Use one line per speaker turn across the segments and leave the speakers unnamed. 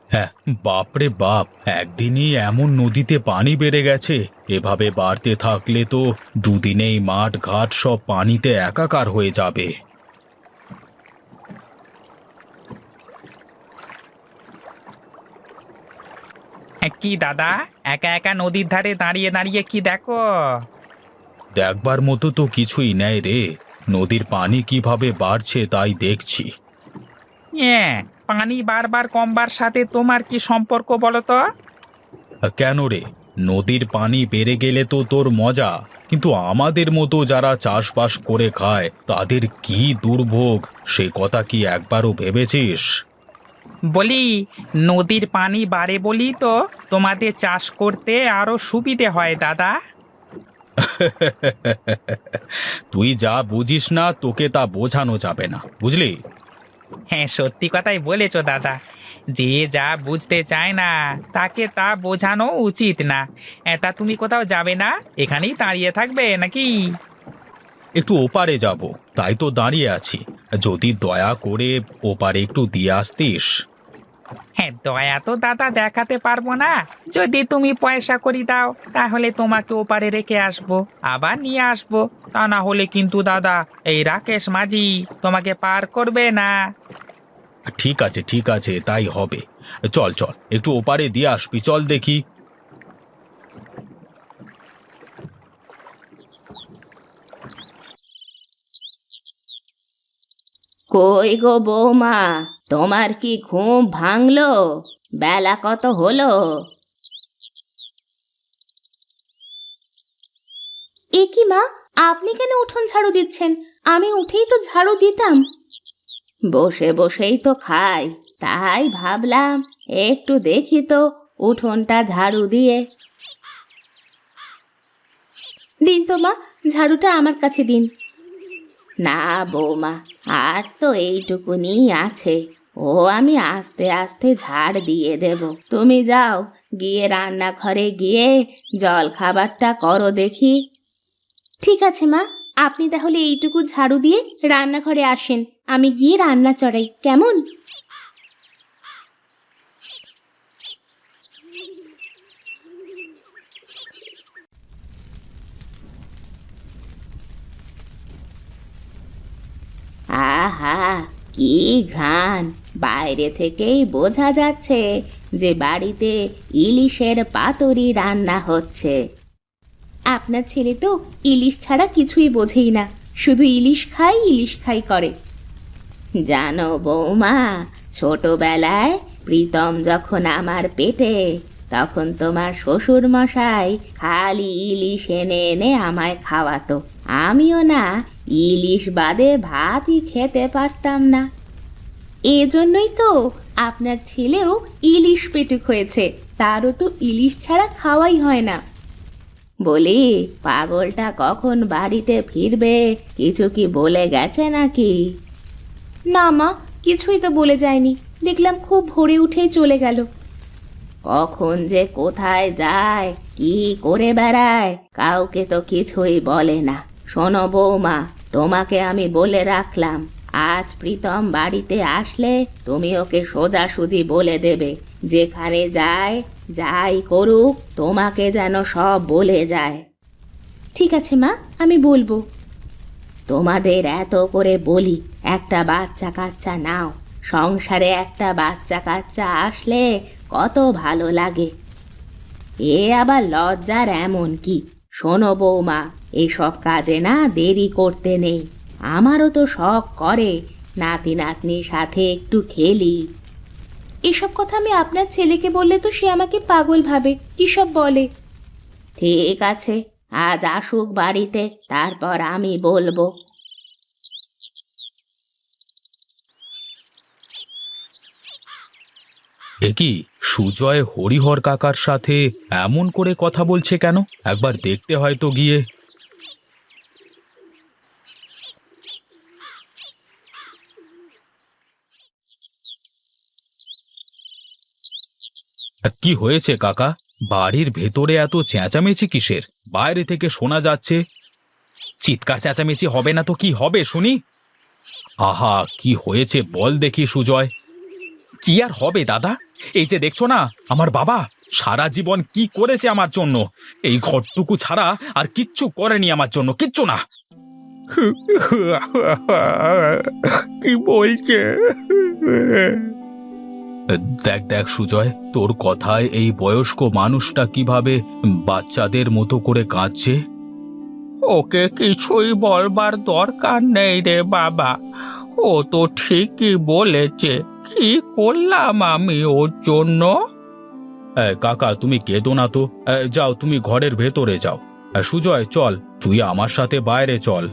হ্যাঁ, বাপরে বাপ, একদিনই এমন নদীতে পানি বেড়ে গেছে। এভাবে বাড়তে থাকলে তো দুদিনেই মাঠ ঘাট সব পানিতে একাকার হয়ে যাবে।
কি দাদা, একা একা নদীর ধারে দাঁড়িয়ে দাঁড়িয়ে কি দেখো?
দেখবার মতো তো কিছুই নেই রে। নদীর পানি কিভাবে বাড়ছে তাই দেখছি।
হ্যাঁ, পানি বারবার কমবার সাথে তোমার কি সম্পর্ক বলো তো?
কেন রে? নদীর পানি বেড়ে গেলে তো তোর মজা, কিন্তু আমাদের মতো যারা চাষবাস করে খায় তাদের কি দুর্ভোগ, সে কথা কি একবারও ভেবেছিস?
বলি, নদীর পানি বাড়ে বলি তো তোমাদের চাষ করতে আরো সুবিধে হয় দাদা।
তুই যা বুঝিস না তোকে তা বোঝানো যাবে না, বুঝলি?
হ্যাঁ, সত্যি কথাই বলেছো দাদা। যে যা বুঝতে চায় না তাকে তা বোঝানো উচিত না। তা তুমি কোথাও যাবে না? এখানেই দাঁড়িয়ে থাকবে নাকি?
একটু ওপারে যাব, তাই তো দাঁড়িয়ে আছি। যদি দয়া করে ওপারে একটু দিয়ে আসতিস।
হ্যাঁ, দয়া তো দাদা দেখাতে পারবো না। যদি তুমি পয়সা করি দাও তাহলে তোমাকে ওপারে রেখে আসবো, আবার নিয়ে আসবো। তা না হলে কিন্তু দাদা, এই রাকেশ মাঝি তোমাকে পার করবে না।
ঠিক আছে ঠিক আছে, তাই হবে। চল চল, একটু ওপারে দিয়ে আসবি, চল দেখি।
কই গো বৌমা, তোমার কি ঘুম ভাঙলো? বেলা কত হলো? এ কি মা, আপনি কেন উঠোন ঝাড়ু দিচ্ছেন? আমি উঠেই তো ঝাড়ু দিতাম। বসে বসেই তো খাই, তাই ভাবলাম একটু দেখি তো উঠোনটা ঝাড়ু দিয়ে। দিন তো মা, ঝাড়ুটা আমার কাছে দিন। না বৌমা, আর তো এইটুকুনি আছে, ও আমি আস্তে আস্তে ঝাড় দিয়ে দেব। তুমি যাও, গিয়ে রান্নাঘরে গিয়ে জল খাবারটা করো দেখি। ঠিক আছে মা, আপনি তাহলে এইটুকু ঝাড়ু দিয়ে রান্নাঘরে আসেন, আমি গিয়ে রান্না চড়াই, কেমন? আহা, কি ঘ্রাণ! বাইরে থেকেই বোঝা যাচ্ছে যে বাড়িতে ইলিশের পাতুরি রান্না হচ্ছে। আপনার ছেলে তো ইলিশ ছাড়া কিছুই বোঝেই না, শুধু ইলিশ খাই করে। জানো বৌমা, ছোটবেলায় প্রীতম যখন আমার পেটে, তখন তোমার শ্বশুর মশাই খালি ইলিশ এনে এনে আমায় খাওয়াতো। আমিও না ইলিশ বাদে ভাতই খেতে পারতাম না। এজন্যই তো আপনার ছেলেও ইলিশ পেটুক হয়েছে, তারও তো ইলিশ ছাড়া খাওয়াই হয় না। বলি, পাগলটা কখন বাড়িতে ফিরবে, কিছু কি বলে গেছে নাকি? না মা, কিছুই তো বলে যায়নি, দেখলাম খুব ভোরে উঠেই চলে গেল। কখন যে কোথায় যায়, কি করে বেড়ায়, কাউকে তো কিছুই বলে না। শোনো বৌমা, তোমাকে আমি বলে রাখলাম, আজ প্রীতম বাড়িতে আসলে তুমি ওকে সোজাসুজি বলে দেবে, যেখানে যায় যাই করুক তোমাকে যেন সব বলে যায়। ঠিক আছে মা, আমি বলবো। তোমাদের এত করে বলি একটা বাচ্চা কাচ্চা নাও, সংসারে একটা বাচ্চা কাচ্চা আসলে কত ভালো লাগে। এ আবার লজ্জার এমন কি? শোনো বৌমা, এসব কাজে না দেরি করতে নেই। আমারও তো শখ করে নাতি নাতনির সাথে একটু খেলি। এসব কথা আমি আপনার ছেলেকে বললে তো সে আমাকে পাগল ভাবে, কি সব বলে। ঠিক আছে, আজ আসুক বাড়িতে, তারপর আমি বলবো।
এ কি, সুজয় হরিহর কাকার সাথে এমন করে কথা বলছে কেন? একবার দেখতে হয় তো গিয়ে। কি হয়েছে কাকা? বাড়ির ভেতরে এত চেঁচামেচি কিসের? বাইরে থেকে শোনা যাচ্ছে। চিৎকার চেঁচামেচি হবে না তো কি হবে শুনি? আহা, কি হয়েছে বল দেখি সুজয়। কি আর হবে দাদা, এই যে দেখছো না আমার বাবা সারা জীবন কি করেছে আমার জন্য, এই ঘরটুকু ছাড়া আর কিচ্ছু করেনি আমার জন্য, কিচ্ছু না। কি বলছে? দেখ দেখ সুজয়, তোর কথায় এই বয়স্ক মানুষটা কিভাবে বাচ্চাদের মতো করে কাঁদছে।
ওকে কিছুই বলবার দরকার নেই রে বাবা, ও তো ঠিকই বলেছে। কি করলাম আমি ওর জন্য?
কাকা তুমি কেঁদো না তো, যাও তুমি ঘরের ভেতরে যাও। সুজয় চল, তুই আমার সাথে বাইরে চল।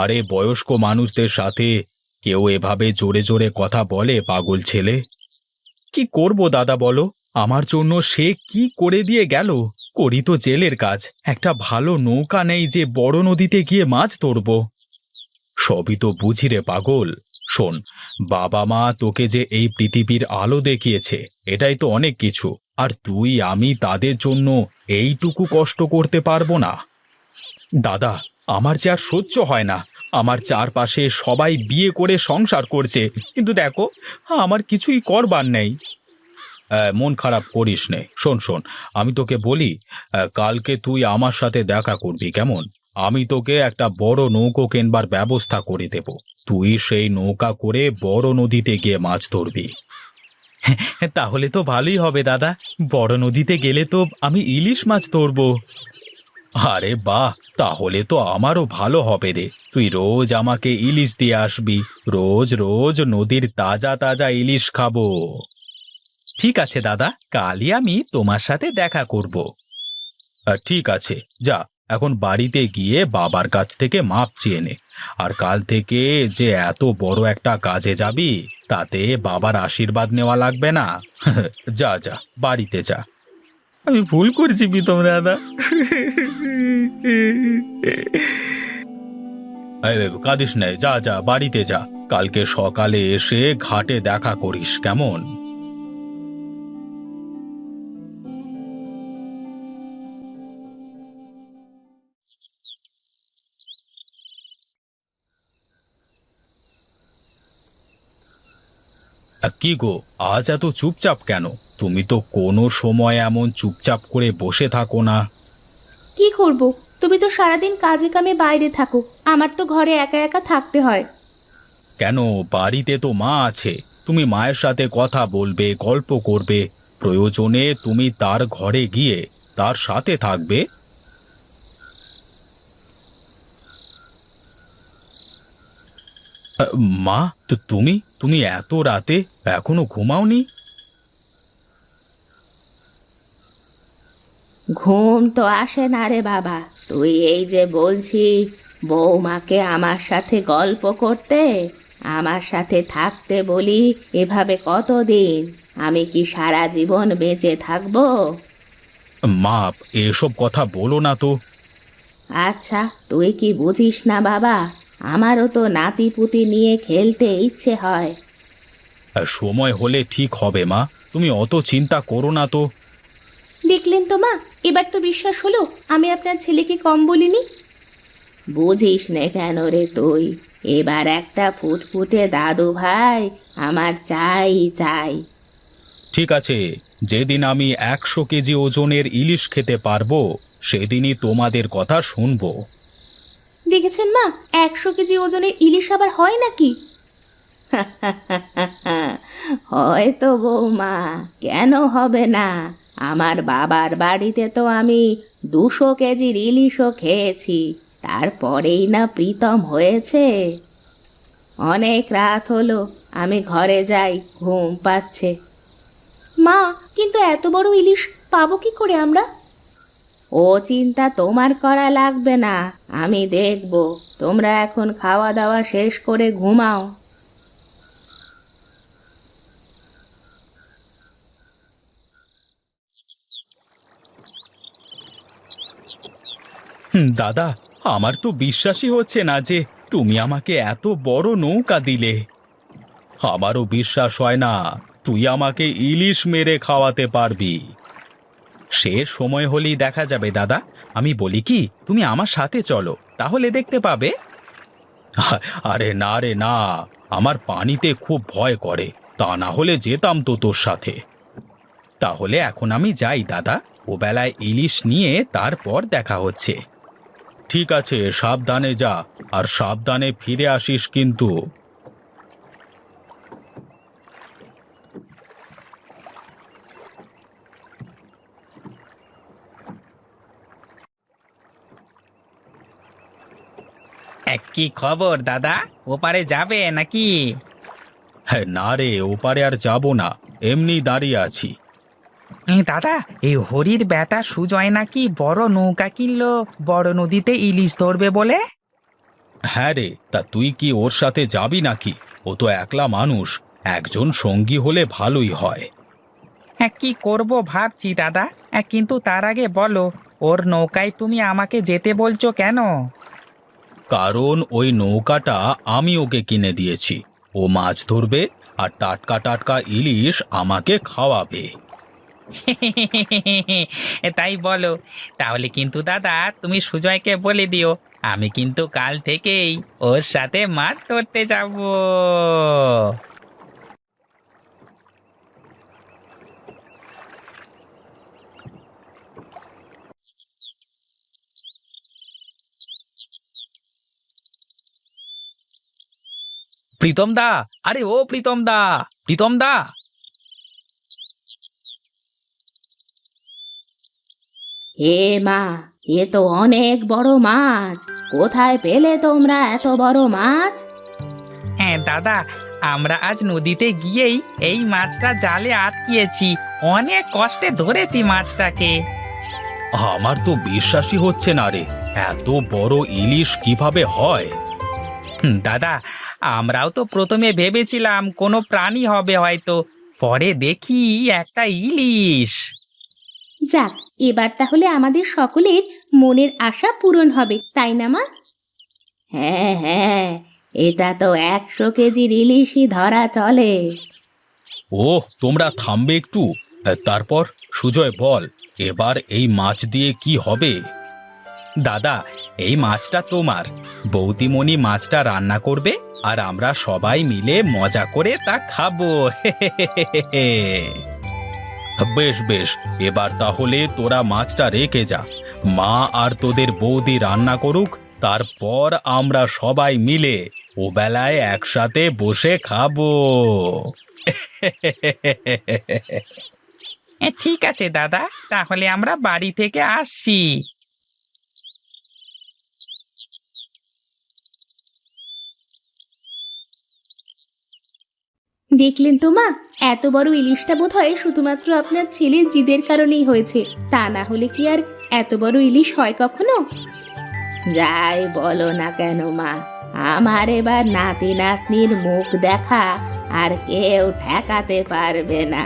আরে বয়স্ক মানুষদের সাথে কেউ এভাবে জোরে জোরে কথা বলে পাগল ছেলে? কি করব দাদা বলো, আমার জন্য সে কি করে দিয়ে গেল। করি তো জেলের কাজ, একটা ভালো নৌকা নেই যে বড় নদীতে গিয়ে মাছ ধরব। সবই তো বুঝি রে পাগল। শোন, বাবা মা তোকে যে এই পৃথিবীর আলো দেখিয়েছে এটাই তো অনেক কিছু, আর তুই আমি তাদের জন্য এইটুকু কষ্ট করতে পারবো না? দাদা, আমার যে আর সহ্য হয় না। আমার চারপাশে সবাই বিয়ে করে সংসার করছে, কিন্তু দেখো আমার কিছুই করবার নেই। মন খারাপ করিস নে। শোন শোন, আমি তোকে বলি, কালকে তুই আমার সাথে দেখা করবি কেমন? আমি তোকে একটা বড় নৌকো কেনবার ব্যবস্থা করে দেব। তুই সেই নৌকা করে বড় নদীতে গিয়ে মাছ ধরবি। তাহলে তো ভালোই হবে দাদা, বড় নদীতে গেলে তো আমি ইলিশ মাছ ধরবো। আরে বাহ, তাহলে তো আমারও ভালো হবে রে। তুই রোজ আমাকে ইলিশ দিয়ে আসবি, রোজ রোজ নদীর তাজা তাজা ইলিশ খাবো। ঠিক আছে দাদা, কালই আমি তোমার সাথে দেখা করব। ঠিক আছে, যা এখন বাড়িতে গিয়ে বাবার কাছ থেকে মাপ চেয়ে নে। আর কাল থেকে যে এত বড় একটা কাজে যাবি, তাতে বাবার আশীর্বাদ নেওয়া লাগবে না। যা যা, বাড়িতে যা। আমি ভুল করেছি প্রীতম দাদা। কাঁদিস নাই, যা যা বাড়িতে যা। কালকে সকালে এসে ঘাটে দেখা করিস কেমন? কি গো, আজ এত চুপচাপ কেন? তুমি তো কোনো সময় এমন চুপচাপ করে বসে থাকো না।
কি করব? তুমি তো সারাদিন কাজে কামে বাইরে থাকো, আমার তো ঘরে একা একা থাকতে হয়।
কেন, বাড়িতে তো মা আছে। তুমি মায়ের সাথে কথা বলবে, গল্প করবে, প্রয়োজনে তুমি তার ঘরে গিয়ে তার সাথে থাকবে। মা, তো তুমি তুমি এত রাতে এখনো ঘুমাওনি?
ঘুম তো আসে না রে বাবা। তুই এই যে বলছি বৌমাকে আমার সাথে গল্প করতে, আমার সাথে থাকতে বলি, এভাবে কতদিন? আমি কি সারা জীবন বেঁচে থাকবো?
মা, এসব কথা বলো না তো।
আচ্ছা, তুই কি বুঝিস না বাবা? আমারও তো নাতি পুতি নিয়ে খেলতে ইচ্ছে হয়।
সময় হলে ঠিক হবে মা, তুমি অত চিন্তা করো না তো।
দেখলেন তো মা, এবার তো বিশ্বাস হলো আমি আপনার ছেলেকে কম বলিনি। বুঝিস নে কেন রে তুই? এবার একটা ফুটফুটে দাদু ভাই আমার চাই চাই।
ঠিক আছে, যেদিন আমি 100 কেজি ওজনের ইলিশ খেতে পারবো সেদিনই তোমাদের কথা শুনবো।
দেখেছেন মা, 100 কেজি ওজনের ইলিশ আবার হয় নাকি? হয়তো বৌমা, কেন হবে না? আমার বাবার বাড়িতে তো আমি 200 কেজির ইলিশও খেয়েছি, তারপরেই না প্রীতম হয়েছে। অনেক রাত হলো, আমি ঘরে যাই, ঘুম পাচ্ছে। মা, কিন্তু এত বড় ইলিশ পাবো কি করে আমরা? ও চিন্তা তোমার করা লাগবে না, আমি দেখব। তোমরা এখন খাওয়া দাওয়া শেষ করে ঘুমাও।
দাদা, আমার তো বিশ্বাসই হচ্ছে না যে তুমি আমাকে এত বড় নৌকা দিলে। আমারও বিশ্বাস হয় না তুই আমাকে ইলিশ মেরে খাওয়াতে পারবি। সে সময় হলেই দেখা যাবে দাদা। আমি বলি কি, তুমি আমার সাথে চলো, তাহলে দেখতে পাবে। আরে না রে না, আমার পানিতে খুব ভয় করে, তা না হলে যেতাম তো তোর সাথে। তাহলে এখন আমি যাই দাদা, ও বেলায় ইলিশ নিয়ে তারপর দেখা হচ্ছে। ঠিক আছে, সাবধানে যা, আর সাবধানে ফিরে আসিস কিন্তু।
কি খবর দাদা, ওপারে যাবে নাকি?
হ্যাঁ না রে, ওপারে আর যাব না, এমনি দাঁড়িয়ে আছি।
দাদা, এই হরির বেটা সুজয় নাকি বড় নৌকা কিনলো বড় নদীতে ইলিশ ধরবে বলে।
হ্যাঁ রে, তা তুই কি ওর সাথে যাবি নাকি? ও তো একলা মানুষ, একজন সঙ্গী হলে ভালোই হয়।
কি করব ভাবছি দাদা, কিন্তু তার আগে বলো, ওর নৌকায় তুমি আমাকে যেতে বলছো কেন?
কারণ ওই নৌকাটা আমি ওকে কিনে দিয়েছি। ও মাছ ধরবে আর টাটকা টাটকা ইলিশ আমাকে খাওয়াবে।
তাই বলো, তাহলে কিন্তু দাদা তুমি সুজয়কে বলে দিও, আমি কিন্তু কাল থেকেই ওর সাথে মাছ ধরতে যাব। প্রীতম দা, আরে ও প্রীতম দা, প্রীতম দা।
হে মা, এ তো অনেক বড় মাছ। কোথায় পেলে তোমরা এত বড় মাছ?
হ্যাঁ দাদা, আমরা আজ নদীতে গিয়েই এই মাছটা জালে আটকিয়েছি, অনেক কষ্টে ধরেছি মাছটাকে।
আমার তো বিশ্বাসই হচ্ছে না রে, এত বড় ইলিশ কিভাবে হয়?
দাদা, আমরাও তো প্রথমে ভেবেছিলাম কোনো প্রাণী হবে হয়তো, পরে দেখি একটা ইলিশ।
যাক, এবার তাহলে আমাদের সকলের মনের আশা পূরণ হবে, তাই না মা? হ্যাঁ হ্যাঁ, এটা তো 100 কেজির ইলিশই ধরা চলে।
ওহ, তোমরা থামবে একটু। তারপর সুজয় বল, এবার এই মাছ দিয়ে কি হবে? দাদা, এই মাছটা তোমার। বৌদিমণি মাছটা রান্না করবে, আর আমরা সবাই মিলে মজা করে তা খাবো। বেশ বেশ, এবার তাহলে তোরা মাছটা রেখে যা, মা আর তোদের বৌদি রান্না করুক, তারপর আমরা সবাই মিলে ও বেলায় একসাথে বসে খাবো।
ঠিক আছে দাদা, তাহলে আমরা বাড়ি থেকে আসছি।
দেখলেন তো মা, এত বড় ইলিশটা বোধহয় শুধুমাত্র আপনার ছেলের জিদের কারণেই হয়েছে, তা না হলে কি আর এত বড় ইলিশ হয় কখনো? যাই বলো না কেন মা, আমার এবার নাতি নাতনির মুখ দেখা আর কেউ ঠেকাতে পারবে না।